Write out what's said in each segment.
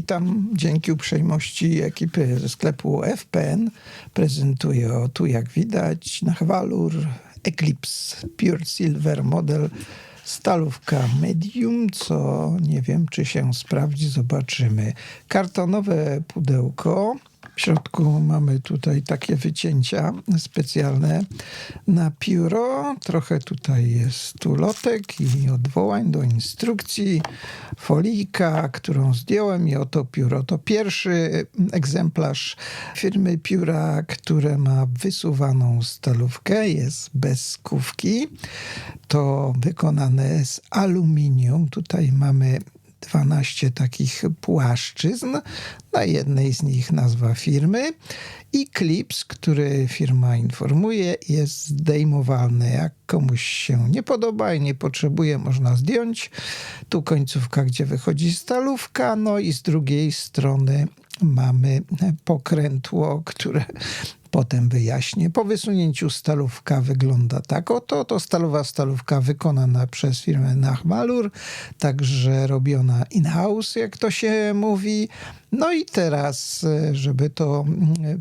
Witam. Dzięki uprzejmości ekipy ze sklepu FPN prezentuję tu, jak widać, na Hvalur Eclipse Pure Silver model, stalówka medium, co nie wiem, czy się sprawdzi, zobaczymy. Kartonowe pudełko. W środku mamy tutaj takie wycięcia specjalne na pióro. Trochę tutaj jest ulotek i odwołań do instrukcji. Folijka, którą zdjąłem, i oto pióro. To pierwszy egzemplarz firmy Pióra, które ma wysuwaną stalówkę. Jest bez skówki. To wykonane z aluminium. Tutaj mamy 12 takich płaszczyzn. Na jednej z nich nazwa firmy i klips, który firma informuje, jest zdejmowalny. Jak komuś się nie podoba i nie potrzebuje, można zdjąć. Tu końcówka, gdzie wychodzi stalówka, no i z drugiej strony mamy pokrętło, które potem wyjaśnię. Po wysunięciu stalówka wygląda tak oto. To stalowa stalówka wykonana przez firmę na Hvalur, także robiona in-house, jak to się mówi. No i teraz, żeby to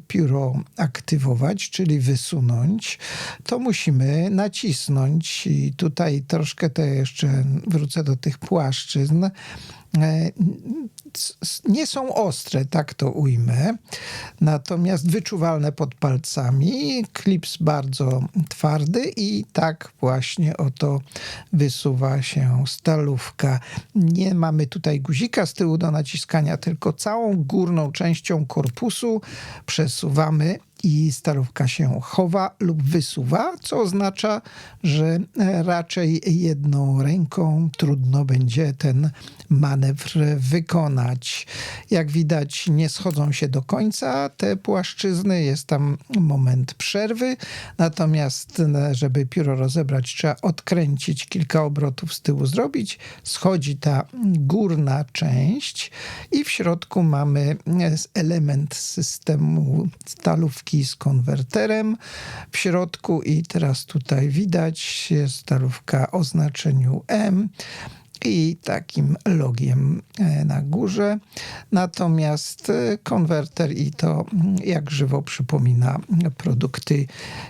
pióro aktywować, czyli wysunąć, to musimy nacisnąć. I tutaj troszkę to jeszcze wrócę do tych płaszczyzn. Nie są ostre, tak to ujmę, natomiast wyczuwalne pod palcami. Klips bardzo twardy i tak właśnie oto wysuwa się stalówka. Nie mamy tutaj guzika z tyłu do naciskania, tylko całą górną częścią korpusu przesuwamy i stalówka się chowa lub wysuwa, co oznacza, że raczej jedną ręką trudno będzie ten manewr wykonać. Jak widać, nie schodzą się do końca te płaszczyzny, jest tam moment przerwy, natomiast żeby pióro rozebrać, trzeba odkręcić, kilka obrotów z tyłu zrobić. Schodzi ta górna część i w środku mamy element systemu stalówki z konwerterem w środku i teraz tutaj widać jest stalówka o znaczeniu M i takim logiem na górze. Natomiast konwerter i to jak żywo przypomina produkty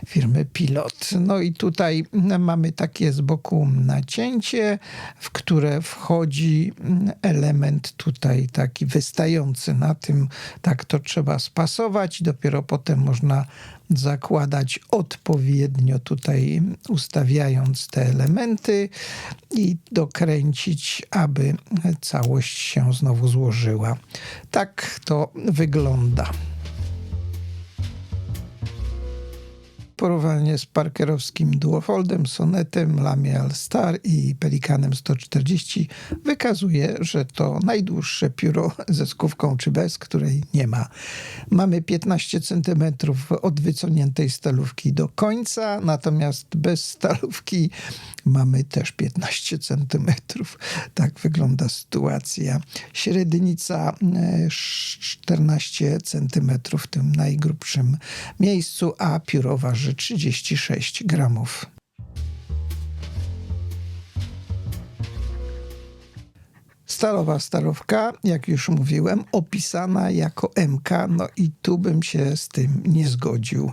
firmy Pilot. No i tutaj mamy takie z boku nacięcie, w które wchodzi element tutaj taki wystający na tym. Tak to trzeba spasować. Dopiero potem można zakładać odpowiednio tutaj, ustawiając te elementy i dokręcić, aby całość się znowu złożyła. Tak to wygląda. Porównanie z parkerowskim Duofoldem, Sonetem, Lamial Star i Pelikanem 140 wykazuje, że to najdłuższe pióro ze skówką czy bez, której nie ma. Mamy 15 cm od wyciągniętej stalówki do końca, natomiast bez stalówki mamy też 15 cm. Tak wygląda sytuacja. Średnica 14 cm w tym najgrubszym miejscu, a pióro waży 36 gramów. Stalowa stalówka, jak już mówiłem, opisana jako MK, no i tu bym się z tym nie zgodził.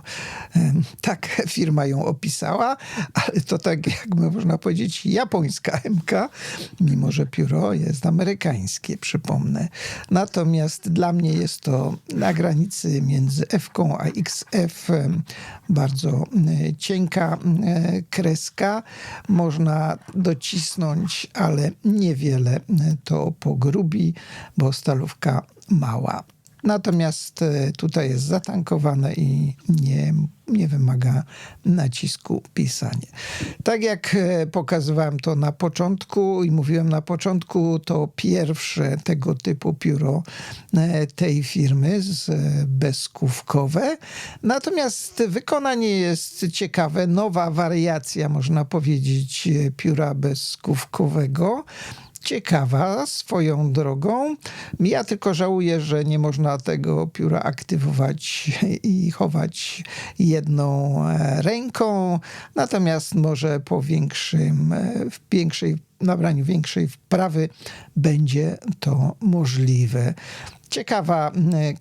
Tak firma ją opisała, ale to tak jakby można powiedzieć japońska MK, mimo że pióro jest amerykańskie, przypomnę. Natomiast dla mnie jest to na granicy między F-ką a XF bardzo cienka kreska. Można docisnąć, ale niewiele to pogrubi, bo stalówka mała. Natomiast tutaj jest zatankowane i nie wymaga nacisku pisanie. Tak jak pokazywałem to na początku i mówiłem na początku, to pierwsze tego typu pióro tej firmy bezskówkowe. Natomiast wykonanie jest ciekawe. Nowa wariacja, można powiedzieć, pióra bezskówkowego, ciekawa swoją drogą. Ja tylko żałuję, że nie można tego pióra aktywować i chować jedną ręką, natomiast może po nabraniu większej wprawy będzie to możliwe. Ciekawa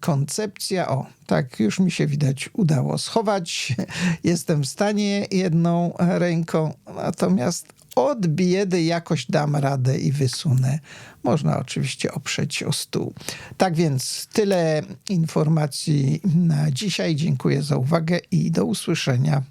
koncepcja. O, tak już mi się widać udało schować. Jestem w stanie jedną ręką, natomiast od biedy jakoś dam radę i wysunę. Można oczywiście oprzeć o stół. Tak więc tyle informacji na dzisiaj. Dziękuję za uwagę i do usłyszenia.